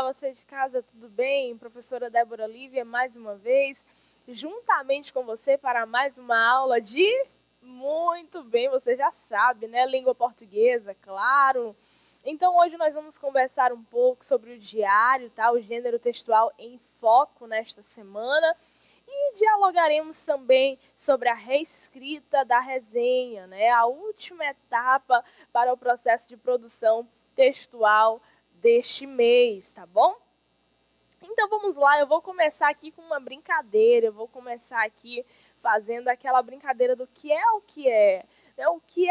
Olá, você de casa, tudo bem? Professora Débora Lívia, mais uma vez, juntamente com você para mais uma aula de... Muito bem, você já sabe, né? Língua portuguesa, claro. Então, hoje nós vamos conversar um pouco sobre o diário, tá? O gênero textual em foco nesta semana. E dialogaremos também sobre a reescrita da resenha, né? A última etapa para o processo de produção textual deste mês, tá bom? Então vamos lá, eu vou começar aqui com uma brincadeira, eu vou começar aqui fazendo aquela brincadeira do que é o que é. Né? O que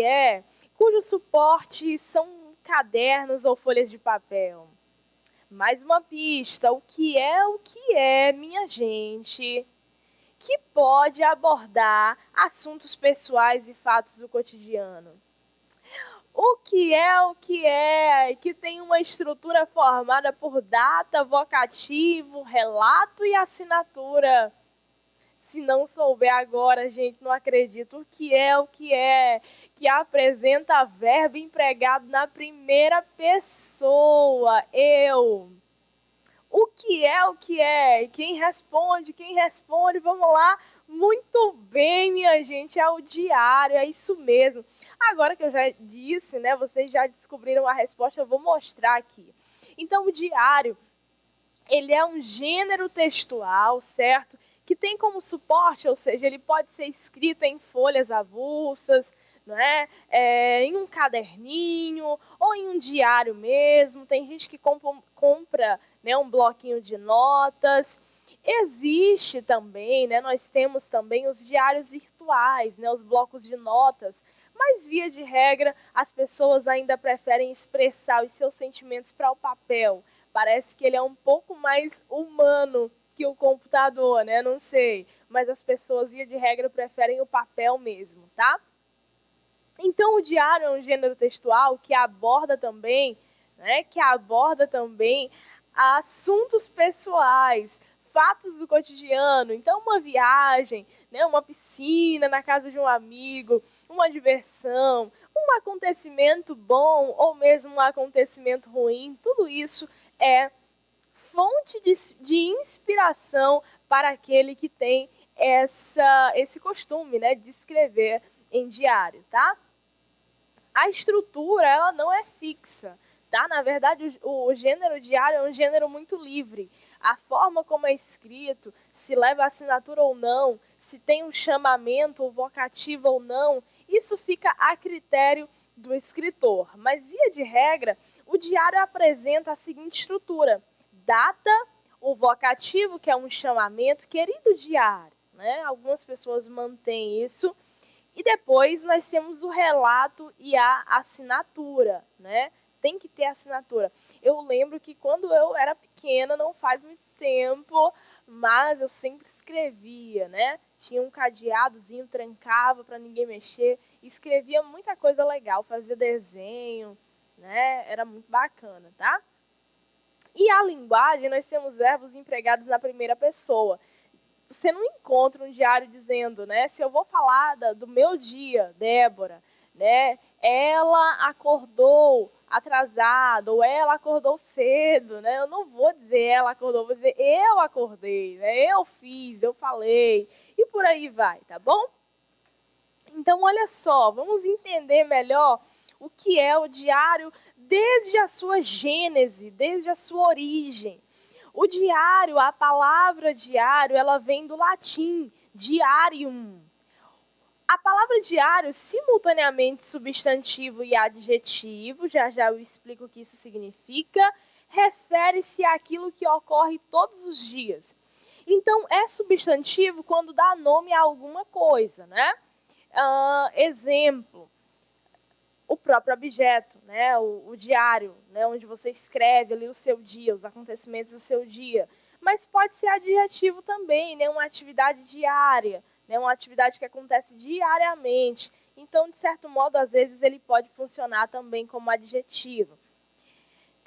é, cujo suporte são cadernos ou folhas de papel. Mais uma pista, o que é, minha gente, que pode abordar assuntos pessoais e fatos do cotidiano. O que é, que tem uma estrutura formada por data, vocativo, relato e assinatura. Se não souber agora, gente, não acredito. O que é, que apresenta verbo empregado na primeira pessoa, eu. O que é? Quem responde, vamos lá. Muito bem, minha gente, é o diário, é isso mesmo. Agora que eu já disse, né, vocês já descobriram a resposta, eu vou mostrar aqui. Então, o diário, ele é um gênero textual, certo? Que tem como suporte, ou seja, ele pode ser escrito em folhas avulsas, né? Em um caderninho ou em um diário mesmo. Tem gente que compra, né, um bloquinho de notas. Existe também, né, nós temos também os diários virtuais, né, os blocos de notas, mas via de regra as pessoas ainda preferem expressar os seus sentimentos para o papel. Parece que ele é um pouco mais humano que o computador, né? Não sei, mas as pessoas via de regra preferem o papel mesmo, tá? Então o diário é um gênero textual que aborda também, né, assuntos pessoais, fatos do cotidiano. Então uma viagem, né, uma piscina na casa de um amigo, uma diversão, um acontecimento bom ou mesmo um acontecimento ruim, tudo isso é fonte de inspiração para aquele que tem esse costume, né, de escrever em diário, tá? A estrutura, ela não é fixa, tá? Na verdade, o gênero diário é um gênero muito livre. A forma como é escrito, se leva assinatura ou não, se tem um chamamento ou vocativo ou não, isso fica a critério do escritor. Mas, via de regra, o diário apresenta a seguinte estrutura: data, o vocativo, que é um chamamento, querido diário, né? Algumas pessoas mantêm isso. E depois nós temos o relato e a assinatura, né? Tem que ter assinatura. Eu lembro que quando eu era pequena, não faz muito tempo, mas eu sempre escrevia, né? Tinha um cadeadozinho, trancava para ninguém mexer, escrevia muita coisa legal, fazia desenho, né? Era muito bacana, tá? E a linguagem, nós temos verbos empregados na primeira pessoa. Você não encontra um diário dizendo, né, se eu vou falar do meu dia, Débora, né, ela acordou atrasada, ou ela acordou cedo, né, eu não vou dizer ela acordou, vou dizer eu acordei, né, eu fiz, eu falei, e por aí vai, tá bom? Então, olha só, vamos entender melhor o que é o diário desde a sua gênese, desde a sua origem. O diário, a palavra diário, ela vem do latim, diarium. A palavra diário, simultaneamente substantivo e adjetivo, já eu explico o que isso significa, refere-se àquilo que ocorre todos os dias. Então, é substantivo quando dá nome a alguma coisa, né? Exemplo, o próprio objeto, né, o diário, né, onde você escreve ali o seu dia, os acontecimentos do seu dia. Mas pode ser adjetivo também, né, uma atividade diária, né, uma atividade que acontece diariamente. Então, de certo modo, às vezes ele pode funcionar também como adjetivo.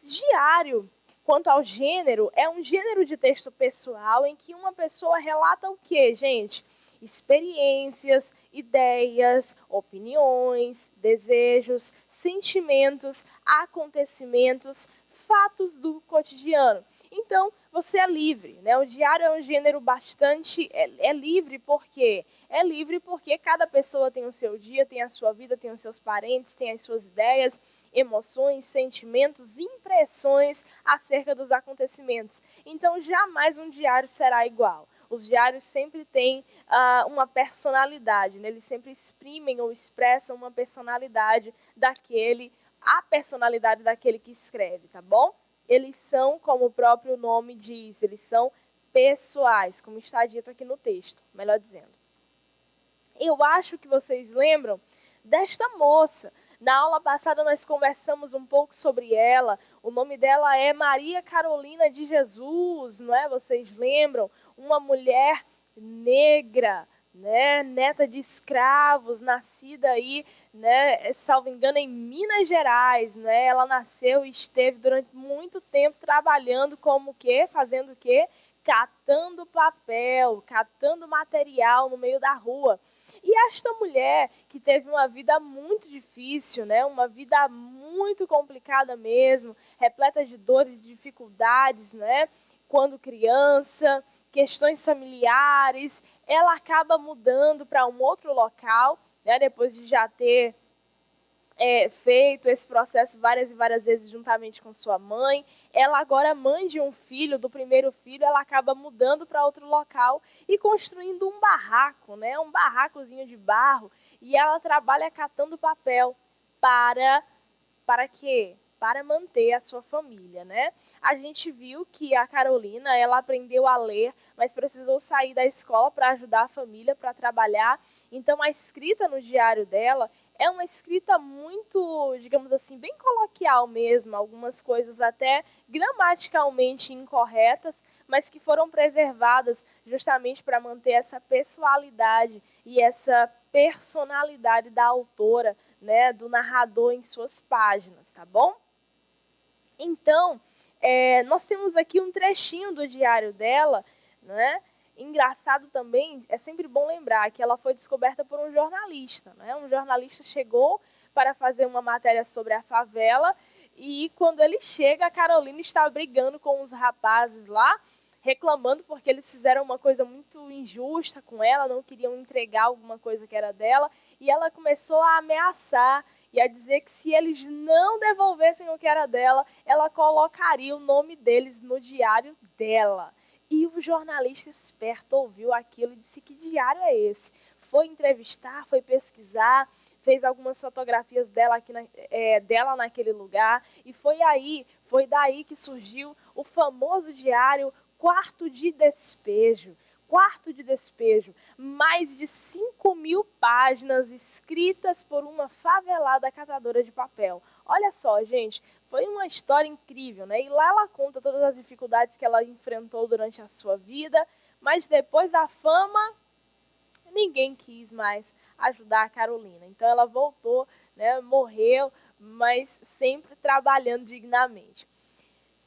Diário, quanto ao gênero, é um gênero de texto pessoal em que uma pessoa relata o quê, gente? Experiências, ideias, opiniões, desejos, sentimentos, acontecimentos, fatos do cotidiano. Então, você é livre, né? O diário é um gênero bastante... É livre por quê? É livre porque cada pessoa tem o seu dia, tem a sua vida, tem os seus parentes, tem as suas ideias, emoções, sentimentos, impressões acerca dos acontecimentos. Então, jamais um diário será igual. Os diários sempre têm uma personalidade, né? Eles sempre exprimem ou expressam uma personalidade a personalidade daquele que escreve, tá bom? Eles são, como o próprio nome diz, eles são pessoais, como está dito aqui no texto, melhor dizendo. Eu acho que vocês lembram desta moça. Na aula passada nós conversamos um pouco sobre ela. O nome dela é Maria Carolina de Jesus, não é? Vocês lembram? Uma mulher negra, né? Neta de escravos, nascida aí, né? Salvo engano, em Minas Gerais, né? Ela nasceu e esteve durante muito tempo trabalhando como o quê? Fazendo o quê? Catando papel, catando material no meio da rua. E esta mulher que teve uma vida muito difícil, né? Uma vida muito complicada mesmo, repleta de dores e dificuldades, né? Quando criança, questões familiares, ela acaba mudando para um outro local, né? Depois de já ter feito esse processo várias e várias vezes juntamente com sua mãe. Ela agora, mãe de um filho, do primeiro filho, ela acaba mudando para outro local e construindo um barraco, né? Um barracozinho de barro, e ela trabalha catando papel para quê? Para manter a sua família, né? A gente viu que a Carolina, ela aprendeu a ler, mas precisou sair da escola para ajudar a família, para trabalhar. Então, a escrita no diário dela é uma escrita muito, digamos assim, bem coloquial mesmo, algumas coisas até gramaticalmente incorretas, mas que foram preservadas justamente para manter essa pessoalidade e essa personalidade da autora, né, do narrador em suas páginas, tá bom? Então, nós temos aqui um trechinho do diário dela, né? Engraçado também, é sempre bom lembrar que ela foi descoberta por um jornalista, né? Um jornalista chegou para fazer uma matéria sobre a favela e quando ele chega, a Carolina está brigando com os rapazes lá, reclamando porque eles fizeram uma coisa muito injusta com ela, não queriam entregar alguma coisa que era dela, e ela começou a ameaçar e a dizer que se eles não devolvessem o que era dela, ela colocaria o nome deles no diário dela. E o jornalista esperto ouviu aquilo e disse: que diário é esse? Foi entrevistar, foi pesquisar, fez algumas fotografias dela, dela naquele lugar, e foi daí que surgiu o famoso diário Quarto de Despejo. Quarto de Despejo, mais de 5.000 páginas escritas por uma favelada catadora de papel. Olha só, gente, foi uma história incrível, né? E lá ela conta todas as dificuldades que ela enfrentou durante a sua vida, mas depois da fama, ninguém quis mais ajudar a Carolina. Então ela voltou, né? Morreu, mas sempre trabalhando dignamente.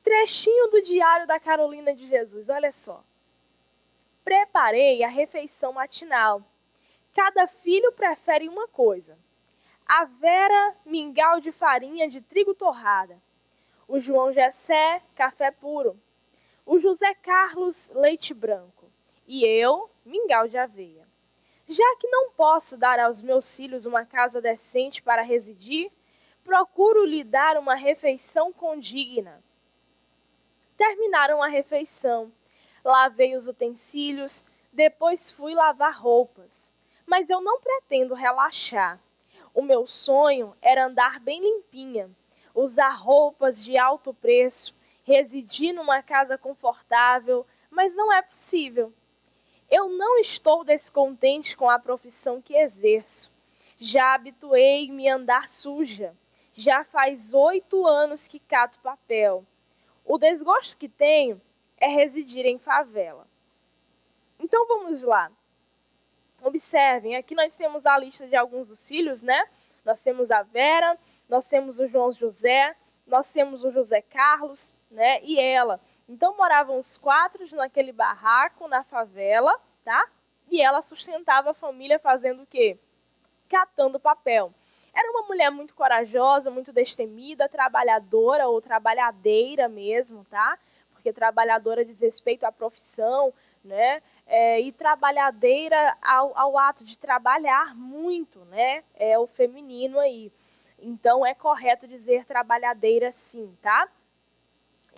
Trechinho do diário da Carolina de Jesus, olha só. Preparei a refeição matinal. Cada filho prefere uma coisa. A Vera, mingau de farinha de trigo torrada. O João Jessé, café puro. O José Carlos, leite branco. E eu, mingau de aveia. Já que não posso dar aos meus filhos uma casa decente para residir, procuro lhe dar uma refeição condigna. Terminaram a refeição. Lavei os utensílios, depois fui lavar roupas. Mas eu não pretendo relaxar. O meu sonho era andar bem limpinha, usar roupas de alto preço, residir numa casa confortável, mas não é possível. Eu não estou descontente com a profissão que exerço. Já habituei-me a andar suja. Já faz 8 anos que cato papel. O desgosto que tenho é residir em favela. Então vamos lá. Observem, aqui nós temos a lista de alguns dos filhos, né? Nós temos a Vera, nós temos o João José, nós temos o José Carlos, né? E ela. Então moravam os 4 naquele barraco, na favela, tá? E ela sustentava a família fazendo o quê? Catando papel. Era uma mulher muito corajosa, muito destemida, trabalhadora ou trabalhadeira mesmo, tá? Porque trabalhadora diz respeito à profissão, né? E trabalhadeira ao ato de trabalhar muito, né? É o feminino aí. Então, é correto dizer trabalhadeira sim, tá?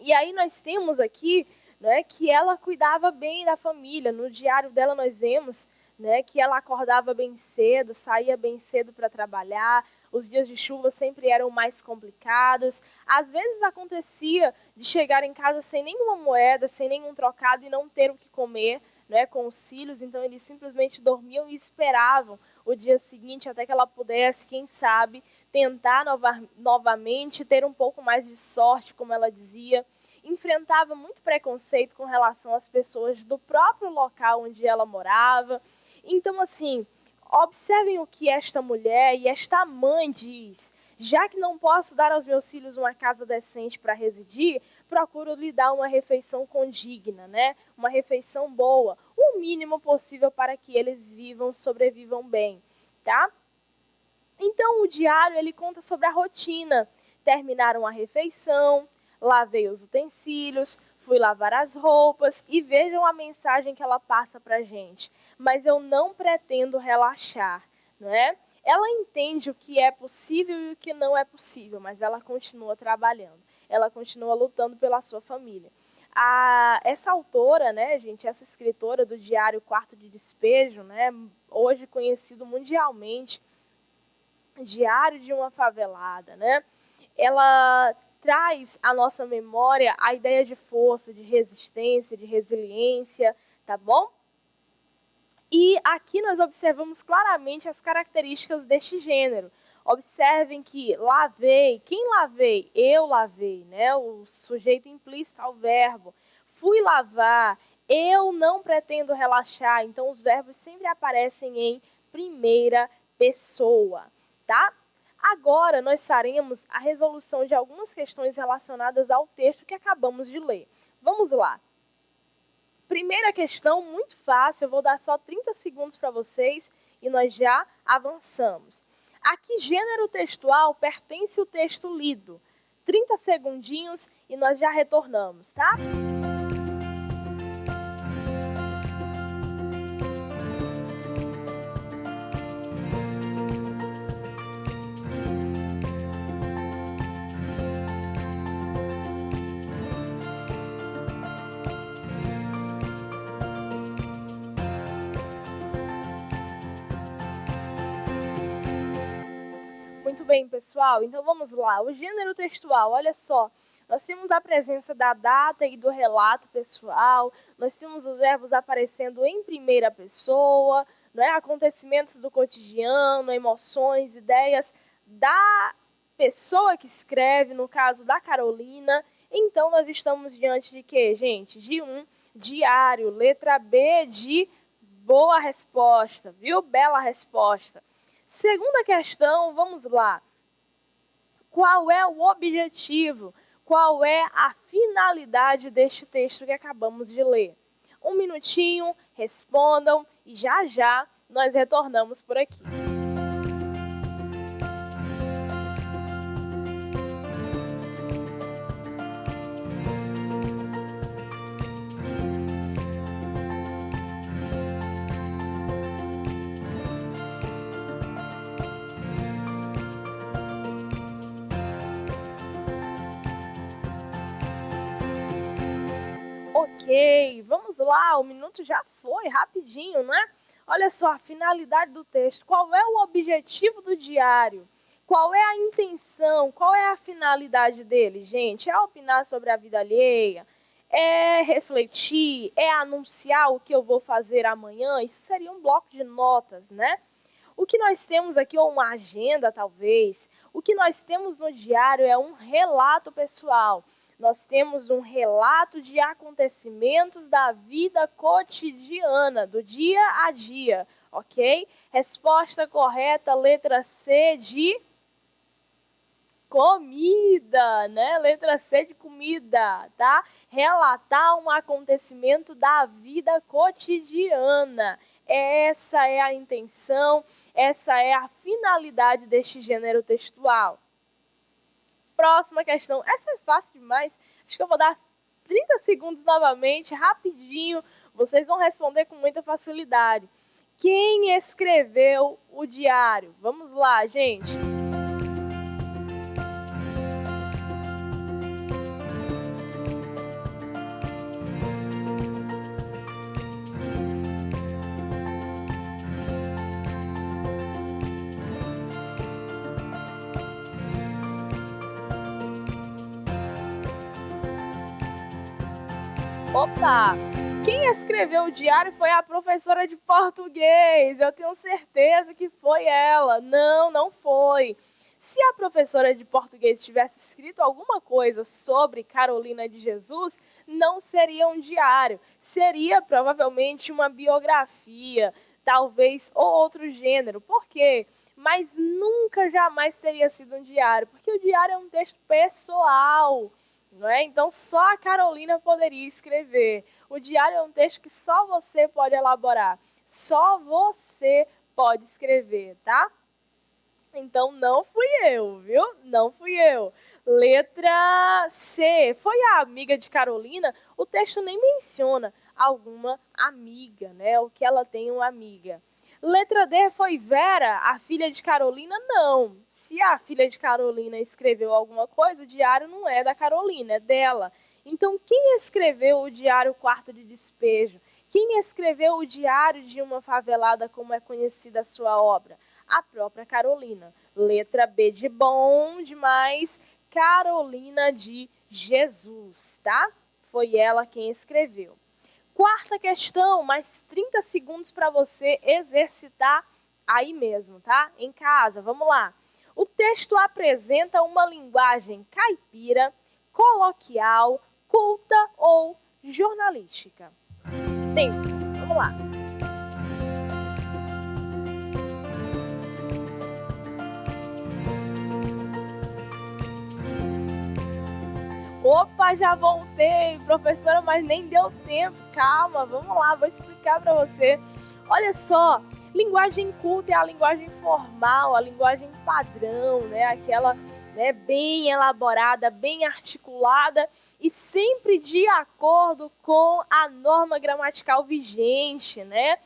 E aí nós temos aqui, né, que ela cuidava bem da família. No diário dela nós vemos, né, que ela acordava bem cedo, saía bem cedo para trabalhar. Os dias de chuva sempre eram mais complicados. Às vezes acontecia de chegar em casa sem nenhuma moeda, sem nenhum trocado e não ter o que comer, né, com os filhos. Então eles simplesmente dormiam e esperavam o dia seguinte até que ela pudesse, quem sabe, tentar novamente, ter um pouco mais de sorte, como ela dizia. Enfrentava muito preconceito com relação às pessoas do próprio local onde ela morava. Então, assim, observem o que esta mulher e esta mãe diz. Já que não posso dar aos meus filhos uma casa decente para residir, procuro lhe dar uma refeição condigna, né? Uma refeição boa, o mínimo possível para que eles sobrevivam bem, tá? Então, o diário ele conta sobre a rotina. Terminaram a refeição, lavei os utensílios, fui lavar as roupas e vejam a mensagem que ela passa para a gente. Mas eu não pretendo relaxar, não é? Ela entende o que é possível e o que não é possível, mas ela continua trabalhando. Ela continua lutando pela sua família. Essa autora, né, gente, essa escritora do diário Quarto de Despejo, né, hoje conhecido mundialmente, Diário de uma Favelada, né? Ela traz à nossa memória a ideia de força, de resistência, de resiliência, tá bom? E aqui nós observamos claramente as características deste gênero. Observem que lavei, quem lavei? Eu lavei, né? O sujeito implícito ao verbo. Fui lavar, eu não pretendo relaxar. Então, os verbos sempre aparecem em primeira pessoa, tá? Agora, nós faremos a resolução de algumas questões relacionadas ao texto que acabamos de ler. Vamos lá. Primeira questão, muito fácil, eu vou dar só 30 segundos para vocês e nós já avançamos. A que gênero textual pertence o texto lido? 30 segundinhos e nós já retornamos, tá? Muito bem, pessoal. Então vamos lá. O gênero textual, olha só. Nós temos a presença da data e do relato pessoal. Nós temos os verbos aparecendo em primeira pessoa, né? Acontecimentos do cotidiano, emoções, ideias da pessoa que escreve, no caso da Carolina. Então nós estamos diante de quê, gente? De um diário. Letra B de boa resposta, viu? Bela resposta. Segunda questão, vamos lá. Qual é o objetivo? Qual é a finalidade deste texto que acabamos de ler? Um minutinho, respondam e já já nós retornamos por aqui. Ok, vamos lá, o minuto já foi, rapidinho, né? Olha só, a finalidade do texto. Qual é o objetivo do diário? Qual é a intenção? Qual é a finalidade dele, gente? É opinar sobre a vida alheia? É refletir? É anunciar o que eu vou fazer amanhã? Isso seria um bloco de notas, né? O que nós temos aqui, ou uma agenda, talvez, o que nós temos no diário é um relato pessoal. Nós temos um relato de acontecimentos da vida cotidiana, do dia a dia, ok? Resposta correta, letra C de comida, né? Letra C de comida, tá? Relatar um acontecimento da vida cotidiana. Essa é a intenção, Essa é a finalidade deste gênero textual. Próxima questão. Essa é fácil demais. Acho que eu vou dar 30 segundos novamente, rapidinho. Vocês vão responder com muita facilidade. Quem escreveu o diário? Vamos lá, gente. Opa! Quem escreveu o diário foi a professora de português. Eu tenho certeza que foi ela. Não, não foi. Se a professora de português tivesse escrito alguma coisa sobre Carolina de Jesus, não seria um diário. Seria provavelmente uma biografia, talvez outro gênero. Por quê? Mas nunca, jamais teria sido um diário, porque o diário é um texto pessoal. Não é? Então, só a Carolina poderia escrever. O diário é um texto que só você pode elaborar. Só você pode escrever, tá? Então, não fui eu, viu? Não fui eu. Letra C. Foi a amiga de Carolina? O texto nem menciona alguma amiga, né? O que ela tem uma amiga. Letra D. Foi Vera, a filha de Carolina? Não. Se a filha de Carolina escreveu alguma coisa, o diário não é da Carolina, é dela. Então, quem escreveu o diário Quarto de Despejo? Quem escreveu o diário de uma favelada, como é conhecida a sua obra? A própria Carolina. Letra B de bom demais, Carolina de Jesus, tá? Foi ela quem escreveu. Quarta questão, mais 30 segundos para você exercitar aí mesmo, tá? Em casa, vamos lá. O texto apresenta uma linguagem caipira, coloquial, culta ou jornalística? Tempo, vamos lá. Opa, já voltei, professora, mas nem deu tempo. Calma, vamos lá, vou explicar para você. Olha só, linguagem culta é a linguagem formal, a linguagem padrão, né? Aquela, né, bem elaborada, bem articulada e sempre de acordo com a norma gramatical vigente, né?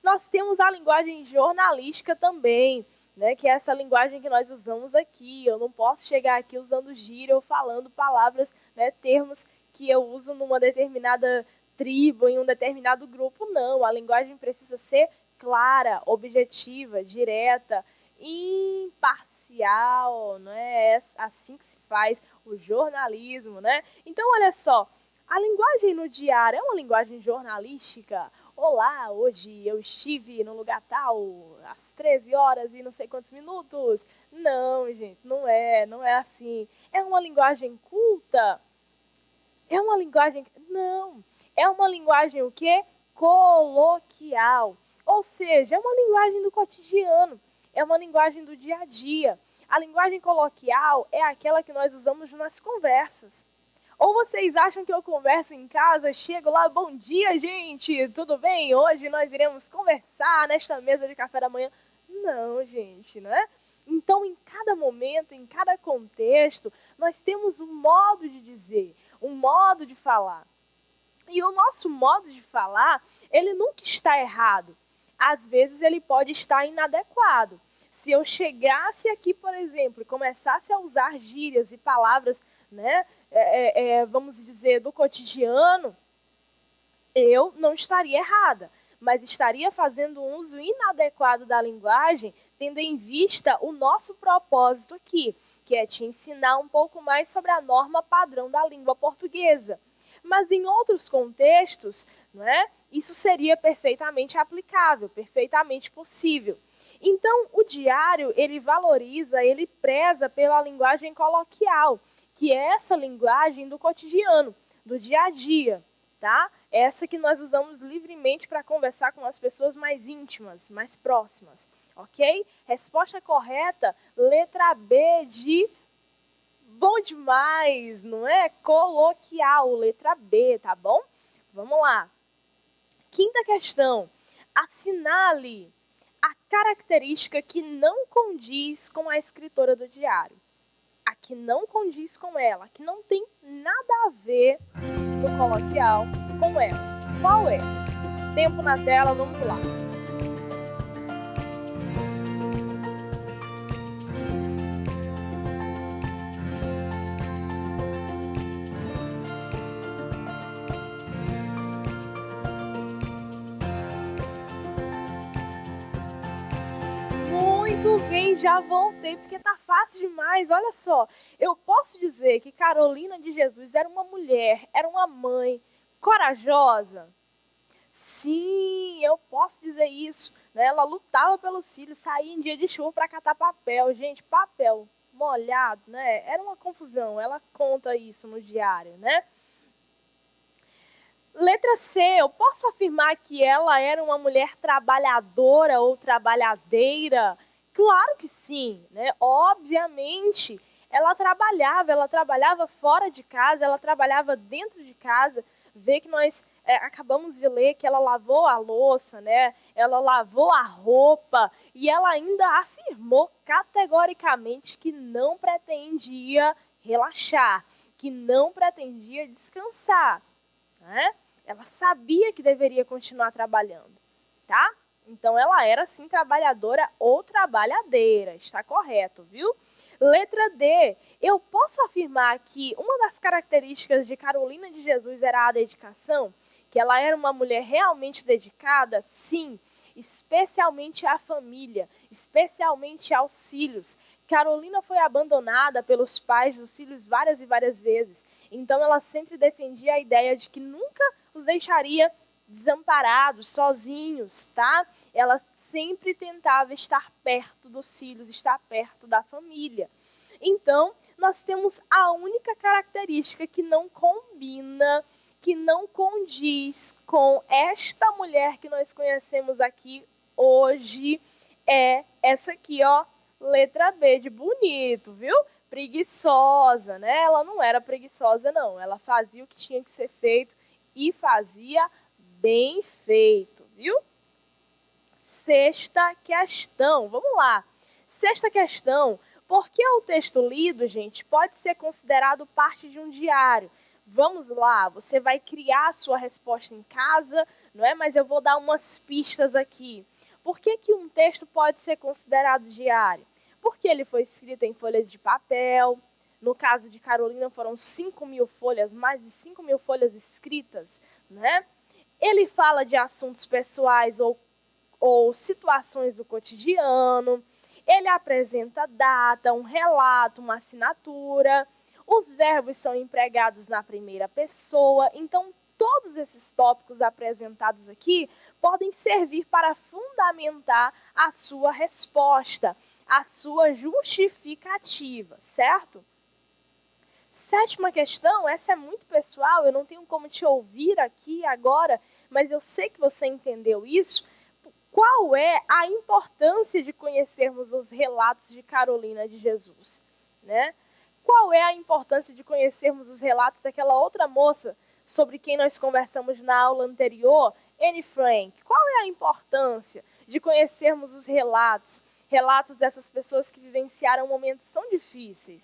Nós temos a linguagem jornalística também, né, que é essa linguagem que nós usamos aqui. Eu não posso chegar aqui usando gíria ou falando palavras, né, termos que eu uso numa determinada tribo, em um determinado grupo, não. A linguagem precisa ser clara, objetiva, direta, imparcial, né? É assim que se faz o jornalismo, né? Então, olha só, a linguagem no diário é uma linguagem jornalística? Olá, hoje eu estive no lugar tal, às 13 horas e não sei quantos minutos. Não, gente, não é assim. É uma linguagem culta? É uma linguagem... Não, é uma linguagem o quê? Coloquial. Ou seja, é uma linguagem do cotidiano, é uma linguagem do dia a dia. A linguagem coloquial é aquela que nós usamos nas conversas. Ou vocês acham que eu converso em casa, chego lá, bom dia, gente, tudo bem? Hoje nós iremos conversar nesta mesa de café da manhã. Não, gente, não é? Então, em cada momento, em cada contexto, nós temos um modo de dizer, um modo de falar. E o nosso modo de falar, ele nunca está errado. Às vezes, ele pode estar inadequado. Se eu chegasse aqui, por exemplo, e começasse a usar gírias e palavras, né, vamos dizer, do cotidiano, eu não estaria errada, mas estaria fazendo um uso inadequado da linguagem, tendo em vista o nosso propósito aqui, que é te ensinar um pouco mais sobre a norma padrão da língua portuguesa. Mas em outros contextos, não é? Isso seria perfeitamente aplicável, perfeitamente possível. Então, o diário, ele valoriza, ele preza pela linguagem coloquial, que é essa linguagem do cotidiano, do dia a dia, tá? Essa que nós usamos livremente para conversar com as pessoas mais íntimas, mais próximas, ok? Resposta correta, letra B de bom demais, não é? Coloquial, letra B, tá bom? Vamos lá. Quinta questão. Assinale a característica que não condiz com a escritora do diário. A que não condiz com ela, que não tem nada a ver no coloquial com ela. Qual é? Tempo na tela, vamos lá. Muito bem, já voltei, porque tá fácil demais. Olha só, eu posso dizer que Carolina de Jesus era uma mulher, era uma mãe corajosa? Sim, eu posso dizer isso. Né? Ela lutava pelos filhos, saía em dia de chuva para catar papel. Gente, papel molhado, né? Era uma confusão. Ela conta isso no diário, né? Letra C, eu posso afirmar que ela era uma mulher trabalhadora ou trabalhadeira? Claro que sim, né? Obviamente, ela trabalhava fora de casa, ela trabalhava dentro de casa. Vê que nós acabamos de ler que ela lavou a louça, né? Ela lavou a roupa e ela ainda afirmou categoricamente que não pretendia relaxar, que não pretendia descansar, né? Ela sabia que deveria continuar trabalhando, tá? Então, ela era, sim, trabalhadora ou trabalhadeira. Está correto, viu? Letra D. Eu posso afirmar que uma das características de Carolina de Jesus era a dedicação? Que ela era uma mulher realmente dedicada? Sim, especialmente à família, especialmente aos filhos. Carolina foi abandonada pelos pais dos filhos várias e várias vezes. Então, ela sempre defendia a ideia de que nunca os deixaria desamparados, sozinhos, tá? Ela sempre tentava estar perto dos filhos, estar perto da família. Então, nós temos a única característica que não combina, que não condiz com esta mulher que nós conhecemos aqui hoje, é essa aqui, ó, letra B de bonito, viu? Preguiçosa, né? Ela não era preguiçosa, não. Ela fazia o que tinha que ser feito e fazia bem feito, viu? Sexta questão, vamos lá. Sexta questão, por que o texto lido, gente, pode ser considerado parte de um diário? Vamos lá, você vai criar a sua resposta em casa, não é? Mas eu vou dar umas pistas aqui. Por que um texto pode ser considerado diário? Porque ele foi escrito em folhas de papel. No caso de Carolina, foram 5.000 folhas, mais de 5.000 folhas escritas, né? Ele fala de assuntos pessoais ou situações do cotidiano. Ele apresenta data, um relato, uma assinatura. Os verbos são empregados na primeira pessoa. Então, todos esses tópicos apresentados aqui podem servir para fundamentar a sua resposta, a sua justificativa, certo? Sétima questão, essa é muito pessoal, eu não tenho como te ouvir aqui agora, mas eu sei que você entendeu isso. Qual é a importância de conhecermos os relatos de Carolina de Jesus, né? Qual é a importância de conhecermos os relatos daquela outra moça sobre quem nós conversamos na aula anterior, Anne Frank? Qual é a importância de conhecermos os relatos dessas pessoas que vivenciaram momentos tão difíceis?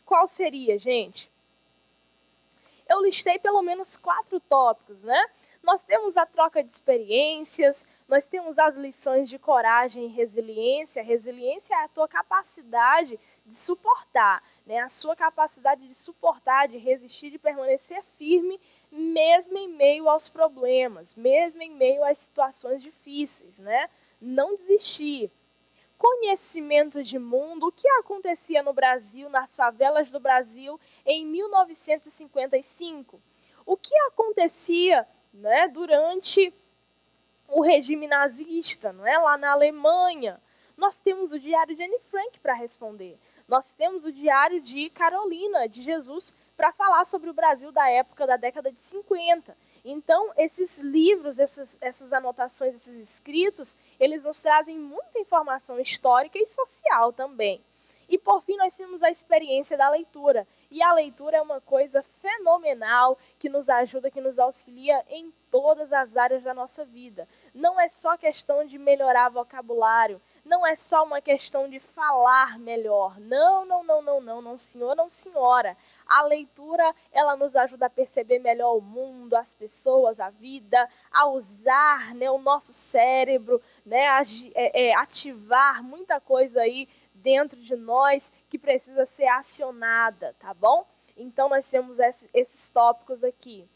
Qual seria, gente? Eu listei pelo menos 4 tópicos, né? Nós temos a troca de experiências, nós temos as lições de coragem e resiliência. Resiliência é a tua capacidade de suportar, né? A sua capacidade de suportar, de resistir, de permanecer firme, mesmo em meio aos problemas, mesmo em meio às situações difíceis, né? Não desistir. Conhecimento de mundo, o que acontecia no Brasil, nas favelas do Brasil, em 1955? O que acontecia, né, durante o regime nazista, não é? Lá na Alemanha? Nós temos o diário de Anne Frank para responder. Nós temos o diário de Carolina de Jesus para falar sobre o Brasil da época da década de 50. Então, esses livros, essas anotações, esses escritos, eles nos trazem muita informação histórica e social também. E por fim nós temos a experiência da leitura. E a leitura é uma coisa fenomenal que nos ajuda, que nos auxilia em todas as áreas da nossa vida. Não é só questão de melhorar vocabulário, não é só uma questão de falar melhor. Não, senhor, não, senhora. A leitura, ela nos ajuda a perceber melhor o mundo, as pessoas, a vida, a usar, né, o nosso cérebro, né, ativar muita coisa aí dentro de nós que precisa ser acionada, tá bom? Então, nós temos esses tópicos aqui.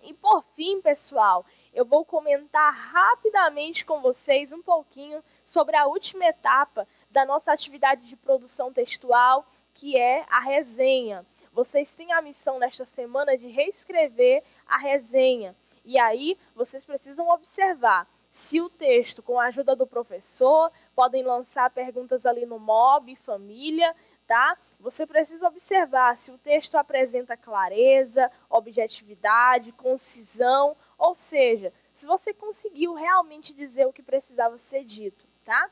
E por fim, pessoal, eu vou comentar rapidamente com vocês um pouquinho sobre a última etapa da nossa atividade de produção textual, que é a resenha. Vocês têm a missão nesta semana de reescrever a resenha. E aí, vocês precisam observar se o texto, com a ajuda do professor, podem lançar perguntas ali no MOB, família, tá? Você precisa observar se o texto apresenta clareza, objetividade, concisão, ou seja, se você conseguiu realmente dizer o que precisava ser dito, tá?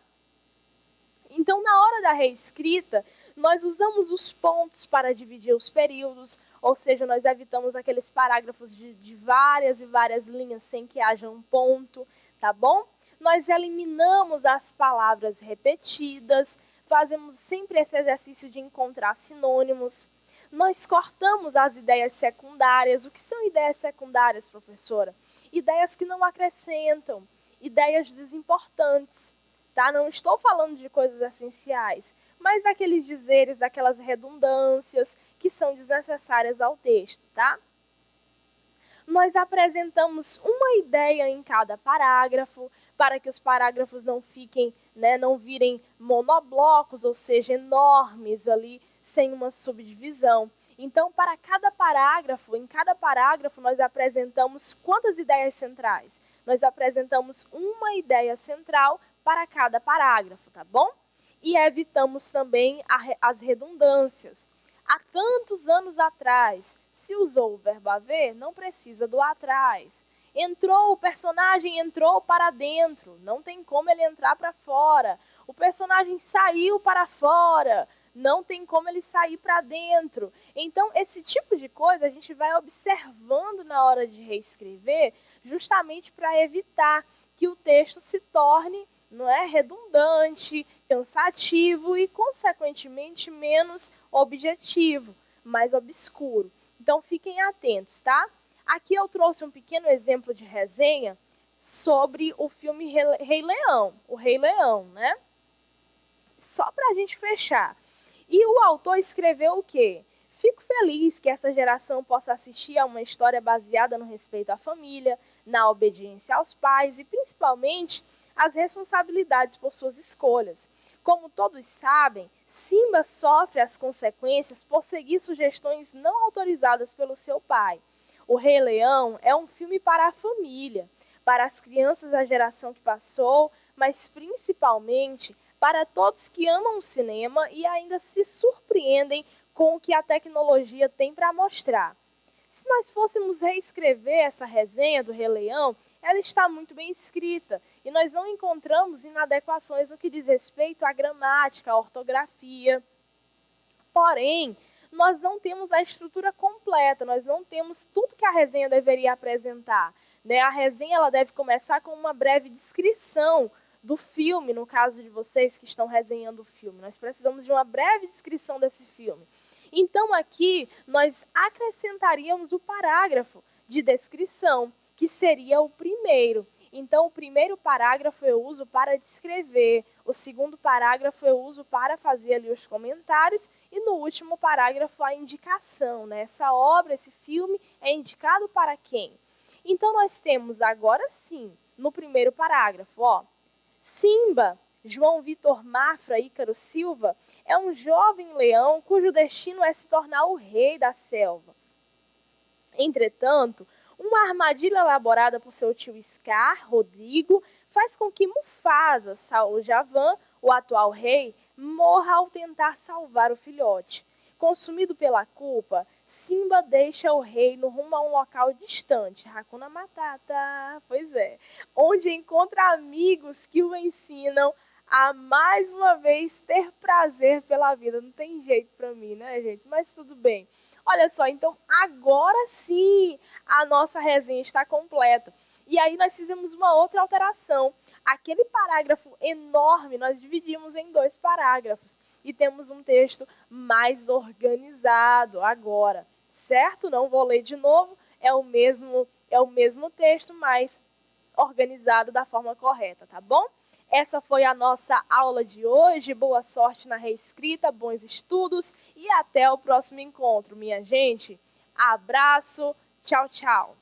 Então, na hora da reescrita, nós usamos os pontos para dividir os períodos, ou seja, nós evitamos aqueles parágrafos de várias e várias linhas sem que haja um ponto, tá bom? Nós eliminamos as palavras repetidas, fazemos sempre esse exercício de encontrar sinônimos. Nós cortamos as ideias secundárias. O que são ideias secundárias, professora? Ideias que não acrescentam, ideias desimportantes, tá? Não estou falando de coisas essenciais, mas daqueles dizeres, daquelas redundâncias que são desnecessárias ao texto, tá? Nós apresentamos uma ideia em cada parágrafo, para que os parágrafos não fiquem, né, não virem monoblocos, ou seja, enormes ali, sem uma subdivisão. Então, para cada parágrafo, em cada parágrafo, nós apresentamos quantas ideias centrais? Nós apresentamos uma ideia central para cada parágrafo, tá bom? E evitamos também as redundâncias. Há tantos anos atrás, se usou o verbo haver, não precisa do atrás. Entrou, o personagem entrou para dentro, não tem como ele entrar para fora. O personagem saiu para fora, não tem como ele sair para dentro. Então, esse tipo de coisa a gente vai observando na hora de reescrever, justamente para evitar que o texto se torne, não é, redundante, cansativo e, consequentemente, menos objetivo, mais obscuro. Então, fiquem atentos, tá? Aqui eu trouxe um pequeno exemplo de resenha sobre o filme Rei Leão, o Rei Leão, né? Só para a gente fechar. E o autor escreveu o quê? Fico feliz que essa geração possa assistir a uma história baseada no respeito à família, na obediência aos pais e, principalmente, as responsabilidades por suas escolhas. Como todos sabem, Simba sofre as consequências por seguir sugestões não autorizadas pelo seu pai. O Rei Leão é um filme para a família, para as crianças da geração que passou, mas principalmente para todos que amam o cinema e ainda se surpreendem com o que a tecnologia tem para mostrar. Se nós fôssemos reescrever essa resenha do Rei Leão, ela está muito bem escrita e nós não encontramos inadequações no que diz respeito à gramática, à ortografia. Porém, nós não temos a estrutura completa, nós não temos tudo que a resenha deveria apresentar, né? A resenha ela deve começar com uma breve descrição do filme, no caso de vocês que estão resenhando o filme. Nós precisamos de uma breve descrição desse filme. Então, aqui, nós acrescentaríamos o parágrafo de descrição, que seria o primeiro. Então, o primeiro parágrafo eu uso para descrever, o segundo parágrafo eu uso para fazer ali os comentários e no último parágrafo a indicação, né? Essa obra, esse filme é indicado para quem? Então, nós temos agora sim, no primeiro parágrafo, ó, Simba, João Vitor Mafra Ícaro Silva, é um jovem leão cujo destino é se tornar o rei da selva. Entretanto, uma armadilha elaborada por seu tio Scar, Rodrigo, faz com que Mufasa, Saulo Javan, o atual rei, morra ao tentar salvar o filhote. Consumido pela culpa, Simba deixa o reino rumo a um local distante, Hakuna Matata, pois é, onde encontra amigos que o ensinam a mais uma vez ter prazer pela vida. Não tem jeito para mim, né, gente? Mas tudo bem. Olha só, então agora sim a nossa resenha está completa. E aí nós fizemos uma outra alteração. Aquele parágrafo enorme nós dividimos em 2 parágrafos e temos um texto mais organizado agora, certo? Não vou ler de novo, é o mesmo texto, mas organizado da forma correta, tá bom? Essa foi a nossa aula de hoje. Boa sorte na reescrita, bons estudos e até o próximo encontro, minha gente. Abraço, tchau, tchau.